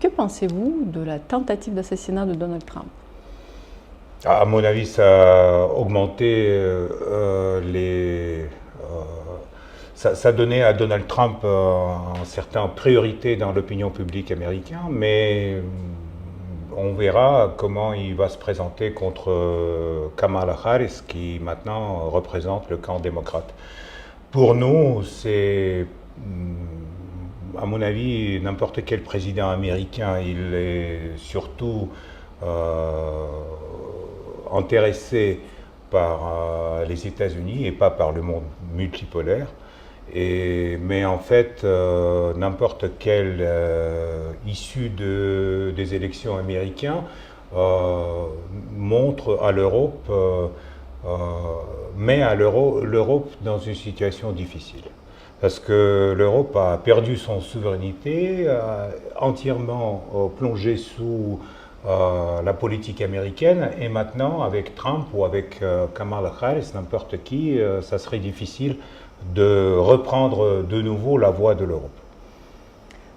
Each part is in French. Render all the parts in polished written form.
Que pensez-vous de la tentative d'assassinat de Donald Trump? À mon avis, ça a augmenté ça donnait à Donald Trump une certaine priorité dans l'opinion publique américaine, mais on verra comment il va se présenter contre Kamala Harris, qui maintenant représente le camp démocrate. Pour nous, c'est, à mon avis, n'importe quel président américain, il est surtout intéressé par les États-Unis et pas par le monde multipolaire. Mais en fait, n'importe quelle issue des élections américaines montre à l'Europe, met à l'Europe dans une situation difficile. Parce que l'Europe a perdu son souveraineté, entièrement plongée sous la politique américaine, et maintenant avec Trump ou avec Kamala Harris, n'importe qui, ça serait difficile de reprendre de nouveau la voie de l'Europe.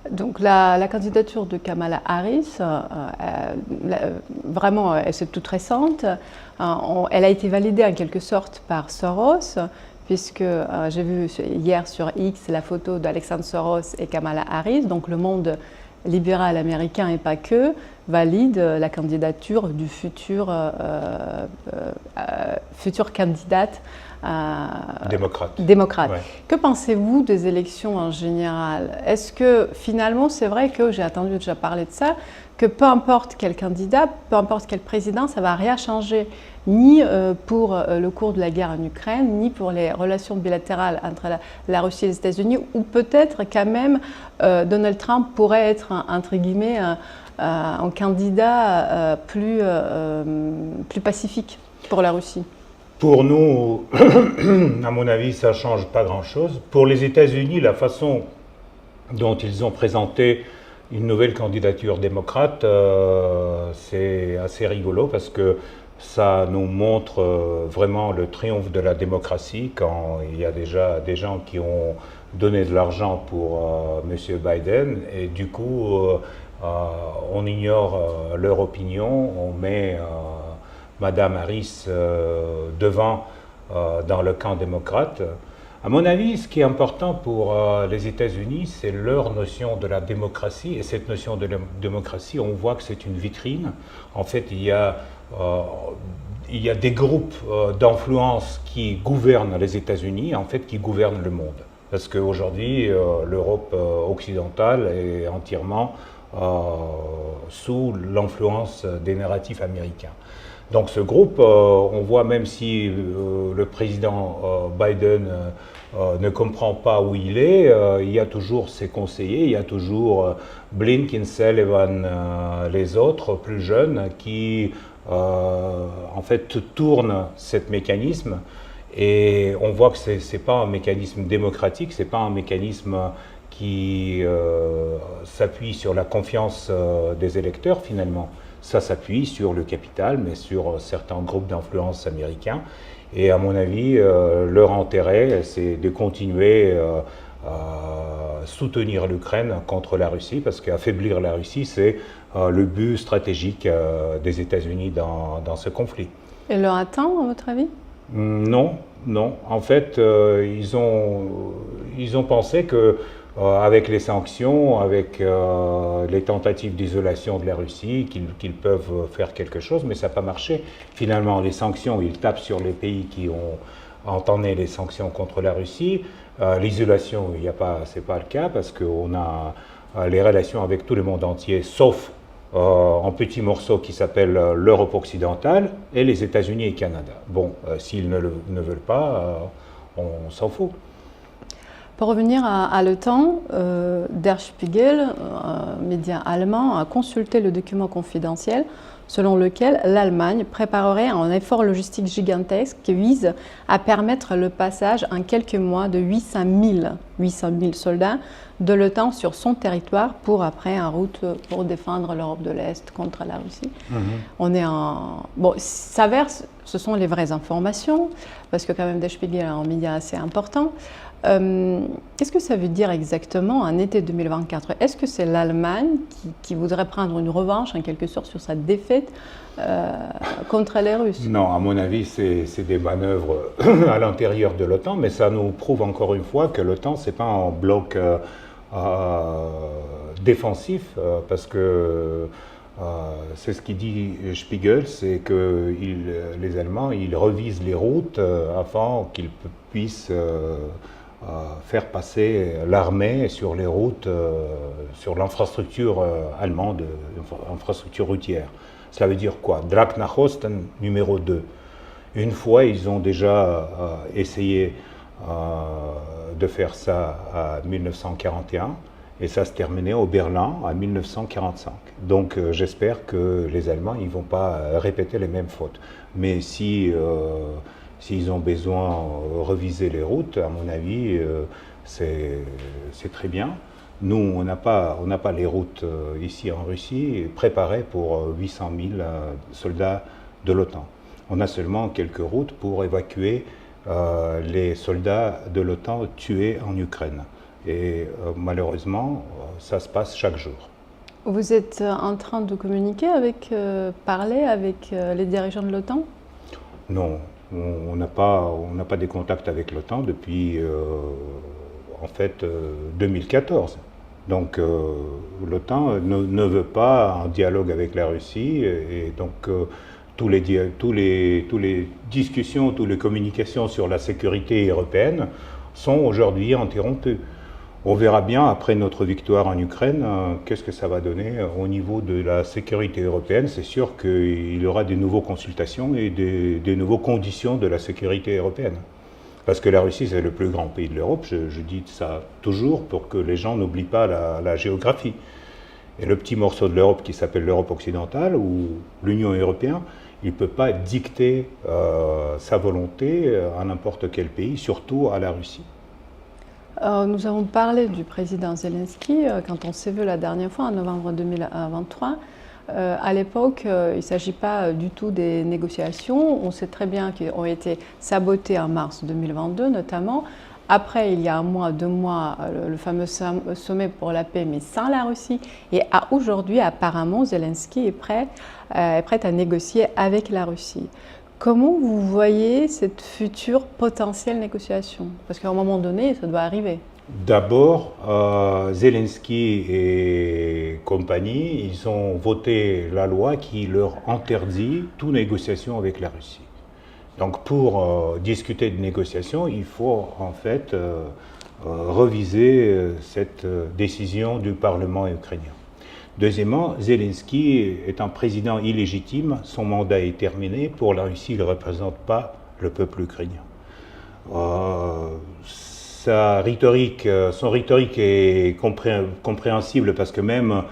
Donc la candidature de Kamala Harris, vraiment, c'est toute récente. Elle a été validée en quelque sorte par Soros, puisque j'ai vu hier sur X la photo d'Alexandre Soros et Kamala Harris, donc le monde libéral américain et pas que, valide la candidature du future candidate démocrate. Ouais. Que pensez-vous des élections en général? Est-ce que finalement, c'est vrai que j'ai entendu déjà parler de ça, que peu importe quel candidat, peu importe quel président, ça ne va rien changer, ni pour le cours de la guerre en Ukraine, ni pour les relations bilatérales entre la Russie et les États-Unis, ou peut-être quand même Donald Trump pourrait être, entre guillemets, un candidat plus pacifique pour la Russie? Pour nous, à mon avis, ça ne change pas grand-chose. Pour les États-Unis, la façon dont ils ont présenté une nouvelle candidature démocrate, c'est assez rigolo parce que ça nous montre vraiment le triomphe de la démocratie quand il y a déjà des gens qui ont donné de l'argent pour M. Biden et du coup on ignore leur opinion, on met Madame Harris devant dans le camp démocrate. À mon avis, ce qui est important pour les États-Unis, c'est leur notion de la démocratie. Et cette notion de la démocratie, on voit que c'est une vitrine. En fait, il y a des groupes d'influence qui gouvernent les États-Unis, en fait, qui gouvernent le monde. Parce qu'aujourd'hui, l'Europe occidentale est entièrement sous l'influence des narratifs américains. Donc ce groupe, on voit même si le président Biden ne comprend pas où il est, il y a toujours ses conseillers, il y a toujours Blinken, Sullivan, les autres plus jeunes qui en fait tournent ce mécanisme. Et on voit que ce n'est pas un mécanisme démocratique, ce n'est pas un mécanisme qui s'appuie sur la confiance des électeurs finalement. Ça s'appuie sur le capital, mais sur certains groupes d'influence américains. Et à mon avis, leur intérêt, c'est de continuer à soutenir l'Ukraine contre la Russie, parce qu'affaiblir la Russie, c'est le but stratégique des États-Unis dans ce conflit. Et leur attend, à votre avis? Non, non. En fait, ils ont pensé que avec les sanctions, avec les tentatives d'isolation de la Russie, qu'ils peuvent faire quelque chose, mais ça n'a pas marché. Finalement, les sanctions, ils tapent sur les pays qui ont entamé les sanctions contre la Russie. L'isolation, ce n'est pas le cas, parce qu'on a les relations avec tout le monde entier, sauf un petit morceau qui s'appelle l'Europe occidentale et les États-Unis et Canada. Bon, s'ils ne veulent pas, on s'en fout. Pour revenir à Le Temps, Der Spiegel, un média allemand, a consulté le document confidentiel selon lequel l'Allemagne préparerait un effort logistique gigantesque qui vise à permettre le passage en quelques mois de 800 000 soldats de l'OTAN sur son territoire pour après en route pour défendre l'Europe de l'Est contre la Russie. On est en... Bon, s'avère, ce sont les vraies informations, parce que quand même Der Spiegel est un média assez important. Qu'est-ce que ça veut dire exactement en été 2024? Est-ce que c'est l'Allemagne qui voudrait prendre une revanche en quelque sorte sur sa défaite contre les Russes? Non, à mon avis, c'est des manœuvres à l'intérieur de l'OTAN, mais ça nous prouve encore une fois que l'OTAN, ce n'est pas un bloc défensif, parce que c'est ce qu'il dit Spiegel, c'est que les Allemands, ils revisent les routes afin qu'ils puissent faire passer l'armée sur les routes, sur l'infrastructure allemande, infrastructure routière. Cela veut dire quoi? Drac nach Osten numéro 2. Une fois, ils ont déjà essayé de faire ça en 1941 et ça se terminait au Berlin en 1945. Donc j'espère que les Allemands ne vont pas répéter les mêmes fautes. Mais si s'ils ont besoin de reviser les routes, à mon avis, c'est très bien. Nous, on n'a pas les routes ici en Russie préparées pour 800 000 soldats de l'OTAN. On a seulement quelques routes pour évacuer les soldats de l'OTAN tués en Ukraine. Et malheureusement, ça se passe chaque jour. Vous êtes en train de communiquer parler avec les dirigeants de l'OTAN? Non, on n'a pas des contacts avec l'OTAN depuis en fait 2014. Donc l'OTAN ne veut pas un dialogue avec la Russie et donc toutes les discussions, toutes les communications sur la sécurité européenne sont aujourd'hui interrompues. On verra bien après notre victoire en Ukraine qu'est-ce que ça va donner au niveau de la sécurité européenne. C'est sûr qu'il y aura des nouvelles consultations et des nouvelles conditions de la sécurité européenne. Parce que la Russie, c'est le plus grand pays de l'Europe, je dis ça toujours pour que les gens n'oublient pas la géographie. Et le petit morceau de l'Europe qui s'appelle l'Europe occidentale ou l'Union européenne, il ne peut pas dicter sa volonté à n'importe quel pays, surtout à la Russie. Nous avons parlé du président Zelensky quand on s'est vu la dernière fois en novembre 2023. À l'époque, il ne s'agit pas du tout des négociations. On sait très bien qu'elles ont été sabotées en mars 2022 notamment. Après, il y a un mois, 2 mois, le fameux sommet pour la paix, mais sans la Russie. Et aujourd'hui, apparemment, Zelensky est prêt à négocier avec la Russie. Comment vous voyez cette future potentielle négociation? Parce qu'à un moment donné, ça doit arriver. D'abord, Zelensky et compagnie, ils ont voté la loi qui leur interdit toute négociation avec la Russie. Donc pour discuter de négociation, il faut en fait reviser cette décision du Parlement ukrainien. Deuxièmement, Zelensky est un président illégitime, son mandat est terminé. Pour la Russie, il ne représente pas le peuple ukrainien. Son rhétorique est compréhensible parce que même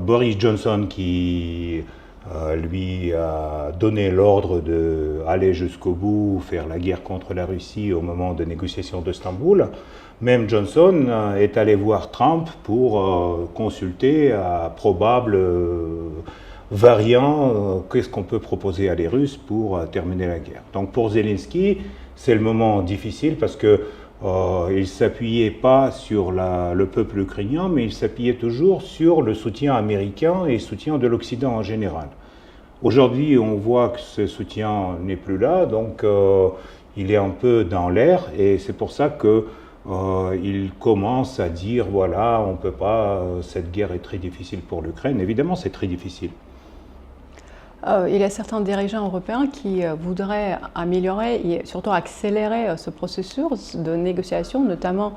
Boris Johnson, qui lui a donné l'ordre d'aller jusqu'au bout, faire la guerre contre la Russie au moment des négociations d'Istanbul, même Johnson est allé voir Trump pour consulter à probable variant qu'est-ce qu'on peut proposer à les Russes pour terminer la guerre. Donc pour Zelensky, c'est le moment difficile parce que il ne s'appuyait pas sur le peuple ukrainien, mais il s'appuyait toujours sur le soutien américain et le soutien de l'Occident en général. Aujourd'hui, on voit que ce soutien n'est plus là, donc il est un peu dans l'air, et c'est pour ça qu'il commence à dire, voilà, on ne peut pas, cette guerre est très difficile pour l'Ukraine. Évidemment, c'est très difficile. Il y a certains dirigeants européens qui voudraient améliorer et surtout accélérer ce processus de négociation, notamment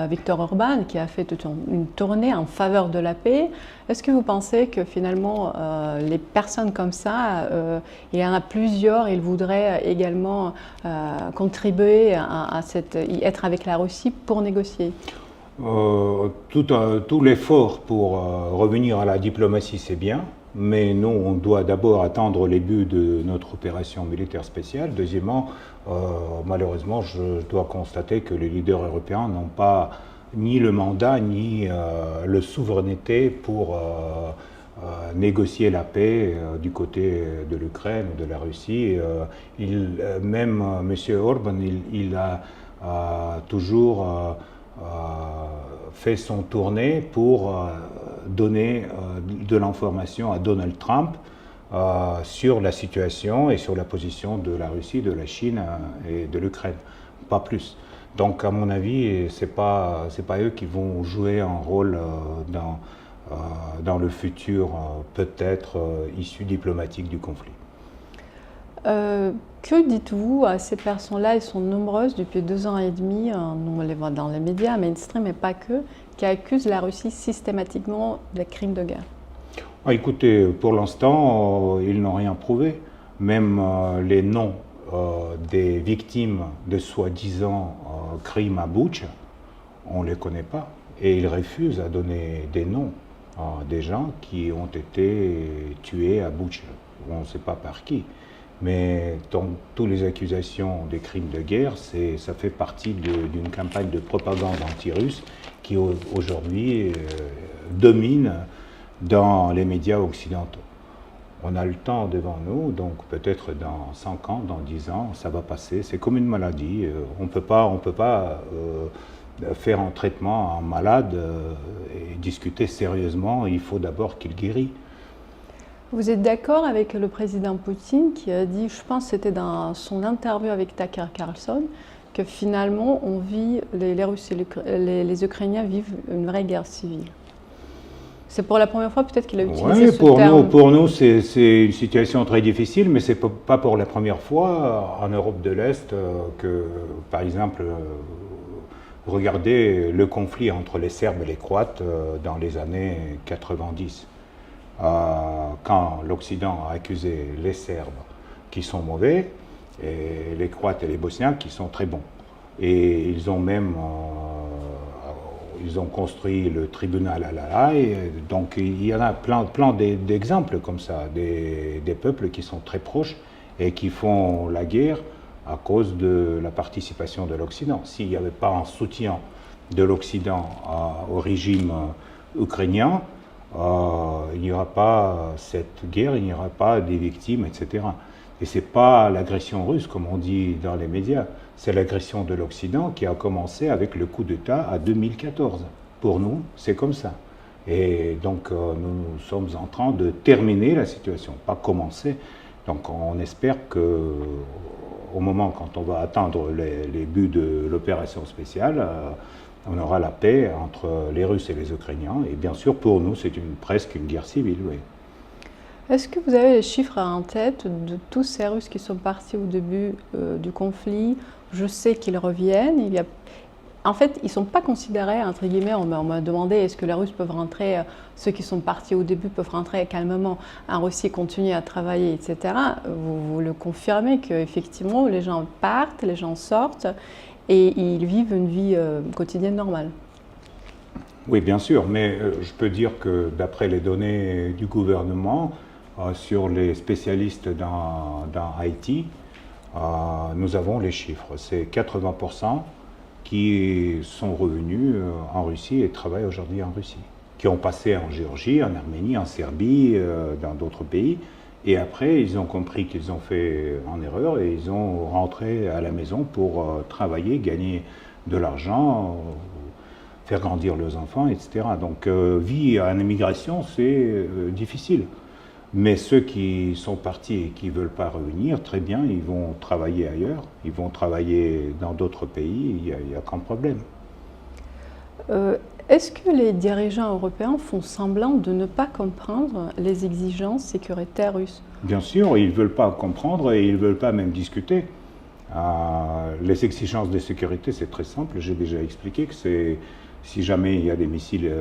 Viktor Orban qui a fait toute une tournée en faveur de la paix. Est-ce que vous pensez que finalement les personnes comme ça, il y en a plusieurs, ils voudraient également contribuer à être avec la Russie pour négocier? Tout l'effort pour revenir à la diplomatie, c'est bien. Mais nous, on doit d'abord attendre les buts de notre opération militaire spéciale. Deuxièmement, malheureusement, je dois constater que les leaders européens n'ont pas ni le mandat ni la souveraineté pour négocier la paix du côté de l'Ukraine ou de la Russie. Même M. Orban, il a a toujours fait son tournée pour donner de l'information à Donald Trump sur la situation et sur la position de la Russie, de la Chine et de l'Ukraine, pas plus. Donc à mon avis, c'est pas eux qui vont jouer un rôle dans le futur peut-être issu diplomatique du conflit. Que dites-vous à ces personnes-là? Elles sont nombreuses depuis 2 ans et demi, on les voit dans les médias mainstream et pas que, qui accusent la Russie systématiquement de crimes de guerre. Écoutez, pour l'instant, ils n'ont rien prouvé. Même les noms des victimes de soi-disant crimes à Boutcha, on ne les connaît pas. Et ils refusent à donner des noms des gens qui ont été tués à Boutcha. On ne sait pas par qui. Mais dans toutes les accusations des crimes de guerre, ça fait partie d'une campagne de propagande anti-russe qui aujourd'hui domine dans les médias occidentaux. On a le temps devant nous, donc peut-être dans 5 ans, dans 10 ans, ça va passer. C'est comme une maladie. On ne peut pas faire un traitement à un malade et discuter sérieusement. Il faut d'abord qu'il guérisse. Vous êtes d'accord avec le président Poutine qui a dit, je pense que c'était dans son interview avec Tucker Carlson, que finalement on vit, les Russes et les Ukrainiens vivent une vraie guerre civile? C'est pour la première fois peut-être qu'il a utilisé ce terme. Pour nous, c'est une situation très difficile, mais ce n'est pas pour la première fois en Europe de l'Est que, par exemple, regardez le conflit entre les Serbes et les Croates dans les années 90. Quand l'Occident a accusé les Serbes qui sont mauvais et les Croates et les Bosniaques qui sont très bons. Et ils ont même construit le tribunal à La Haye. Donc il y en a plein d'exemples comme ça, des peuples qui sont très proches et qui font la guerre à cause de la participation de l'Occident. S'il n'y avait pas un soutien de l'Occident au régime ukrainien, il n'y aura pas cette guerre, il n'y aura pas des victimes, etc. Et ce n'est pas l'agression russe, comme on dit dans les médias, c'est l'agression de l'Occident qui a commencé avec le coup d'État à 2014. Pour nous, c'est comme ça. Et donc, nous sommes en train de terminer la situation, pas commencer. Donc, on espère qu'au moment quand on va atteindre les buts de l'opération spéciale, on aura la paix entre les Russes et les Ukrainiens. Et bien sûr, pour nous, c'est presque une guerre civile, oui. Est-ce que vous avez les chiffres en tête de tous ces Russes qui sont partis au début du conflit? Je sais qu'ils reviennent. En fait, ils ne sont pas considérés, entre guillemets, on m'a demandé est-ce que les Russes peuvent rentrer, ceux qui sont partis au début peuvent rentrer calmement en Russie et continuer à travailler, etc. Vous le confirmez qu'effectivement, les gens partent, les gens sortent et ils vivent une vie quotidienne normale? Oui, bien sûr, mais je peux dire que d'après les données du gouvernement, sur les spécialistes dans Haïti, nous avons les chiffres. C'est 80% qui sont revenus en Russie et travaillent aujourd'hui en Russie, qui ont passé en Géorgie, en Arménie, en Serbie, dans d'autres pays. Et après, ils ont compris qu'ils ont fait une erreur et ils ont rentré à la maison pour travailler, gagner de l'argent, faire grandir leurs enfants, etc. Donc, vie en émigration, c'est difficile. Mais ceux qui sont partis et qui ne veulent pas revenir, très bien, ils vont travailler ailleurs, ils vont travailler dans d'autres pays, il n'y a qu'un problème. Est-ce que les dirigeants européens font semblant de ne pas comprendre les exigences sécuritaires russes? Bien sûr, ils ne veulent pas comprendre et ils ne veulent pas même discuter. Les exigences de sécurité, c'est très simple, j'ai déjà expliqué que c'est si jamais il y a des missiles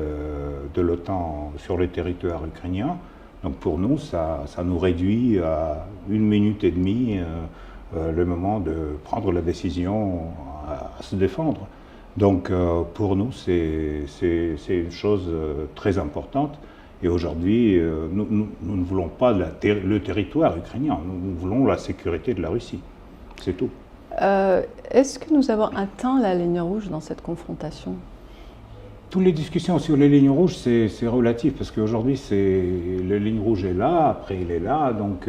de l'OTAN sur le territoire ukrainien. Donc pour nous, ça nous réduit à 1 minute et demie le moment de prendre la décision à se défendre. Donc pour nous, c'est une chose très importante. Et aujourd'hui, nous ne voulons pas le territoire ukrainien, nous voulons la sécurité de la Russie. C'est tout. Est-ce que nous avons atteint la ligne rouge dans cette confrontation? Toutes les discussions sur les lignes rouges, c'est relatif, parce qu'aujourd'hui, la ligne rouge est là, après il est là, donc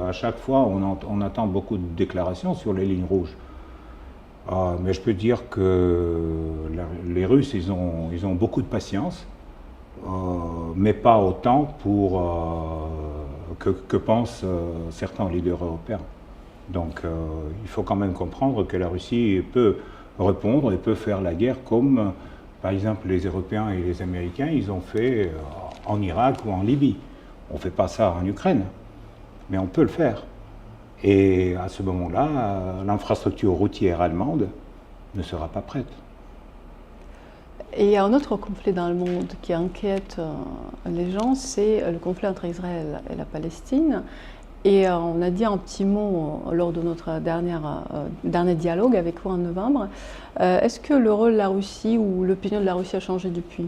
à chaque fois, on attend beaucoup de déclarations sur les lignes rouges. Mais je peux dire que les Russes, ils ont beaucoup de patience, mais pas autant que pensent certains leaders européens. Donc il faut quand même comprendre que la Russie peut répondre et peut faire la guerre comme, par exemple, les Européens et les Américains, ils ont fait en Irak ou en Libye. On ne fait pas ça en Ukraine, mais on peut le faire. Et à ce moment-là, l'infrastructure routière allemande ne sera pas prête. Et il y a un autre conflit dans le monde qui inquiète les gens, c'est le conflit entre Israël et la Palestine. Et on a dit un petit mot lors de notre dernier dialogue avec vous en novembre. Est-ce que le rôle de la Russie ou l'opinion de la Russie a changé depuis?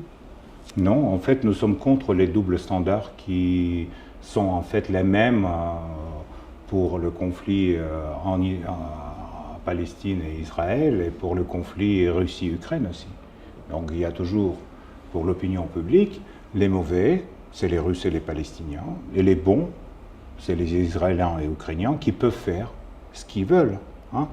Non, en fait, nous sommes contre les doubles standards qui sont en fait les mêmes pour le conflit en Palestine et Israël et pour le conflit Russie-Ukraine aussi. Donc il y a toujours, pour l'opinion publique, les mauvais, c'est les Russes et les Palestiniens, et les bons, c'est les Israéliens et Ukrainiens qui peuvent faire ce qu'ils veulent,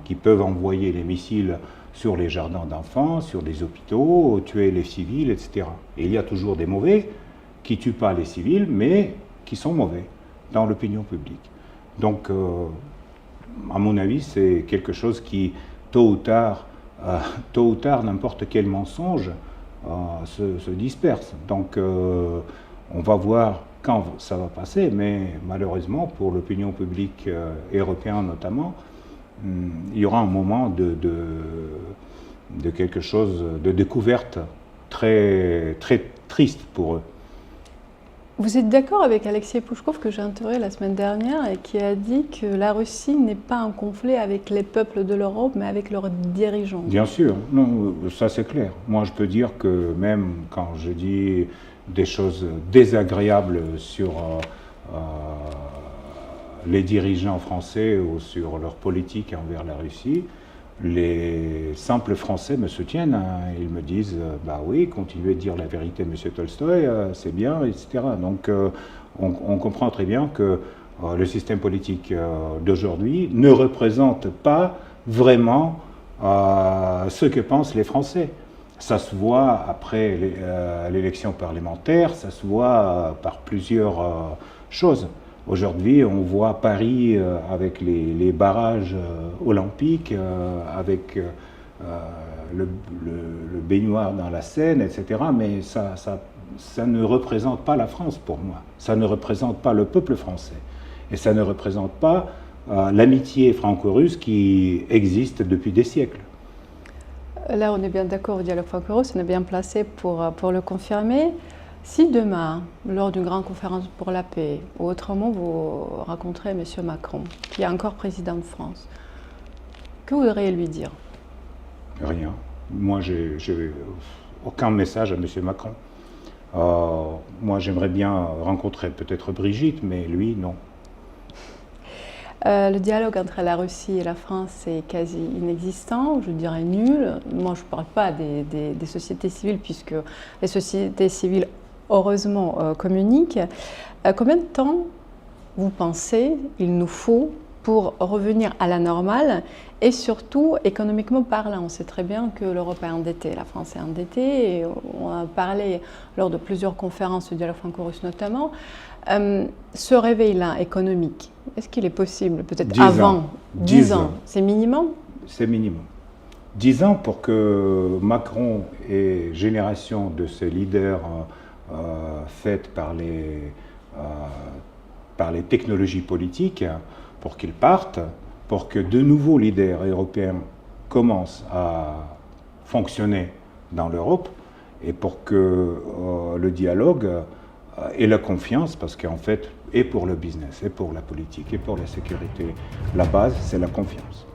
qui peuvent envoyer les missiles sur les jardins d'enfants, sur les hôpitaux, tuer les civils, etc. Et il y a toujours des mauvais qui ne tuent pas les civils, mais qui sont mauvais dans l'opinion publique. Donc, à mon avis, c'est quelque chose qui, tôt ou tard, n'importe quel mensonge se disperse. Donc, on va voir quand ça va passer, mais malheureusement, pour l'opinion publique européenne notamment, il y aura un moment de quelque chose, de découverte très, très triste pour eux. Vous êtes d'accord avec Alexei Pouchkov, que j'ai interrogé la semaine dernière, et qui a dit que la Russie n'est pas en conflit avec les peuples de l'Europe, mais avec leurs dirigeants? Bien sûr, non, ça c'est clair. Moi je peux dire que même quand je dis des choses désagréables sur les dirigeants français ou sur leur politique envers la Russie, les simples Français me soutiennent, ils me disent bah oui, continuez de dire la vérité, monsieur Tolstoï, c'est bien, etc. Donc on comprend très bien que le système politique d'aujourd'hui ne représente pas vraiment ce que pensent les Français. Ça se voit après l'élection parlementaire, ça se voit par plusieurs choses. Aujourd'hui, on voit Paris avec les barrages olympiques, avec le baignoire dans la Seine, etc. Mais ça ne représente pas la France pour moi. Ça ne représente pas le peuple français. Et ça ne représente pas l'amitié franco-russe qui existe depuis des siècles. Là, on est bien d'accord au dialogue franco-russe, on est bien placé pour le confirmer. Si demain, lors d'une grande conférence pour la paix, ou autrement vous rencontrez M. Macron, qui est encore président de France, que voudriez lui dire? Rien. Moi, j'ai aucun message à M. Macron. Moi, j'aimerais bien rencontrer peut-être Brigitte, mais lui, non. Le dialogue entre la Russie et la France est quasi inexistant, je dirais nul. Moi, je ne parle pas des sociétés civiles, puisque les sociétés civiles, heureusement, communiquent. Combien de temps, vous pensez, il nous faut pour revenir à la normale, et surtout économiquement parlant? On sait très bien que l'Europe est endettée, la France est endettée, et on a parlé lors de plusieurs conférences du dialogue franco-russe notamment. Ce réveil-là économique, est-ce qu'il est possible, peut-être avant 10 ans? C'est minimum? C'est minimum. 10 ans pour que Macron et génération de ces leaders faites par les technologies politiques, pour qu'ils partent, pour que de nouveaux leaders européens commencent à fonctionner dans l'Europe, et pour que le dialogue et la confiance, parce qu'en fait, et pour le business, et pour la politique, et pour la sécurité, la base, c'est la confiance.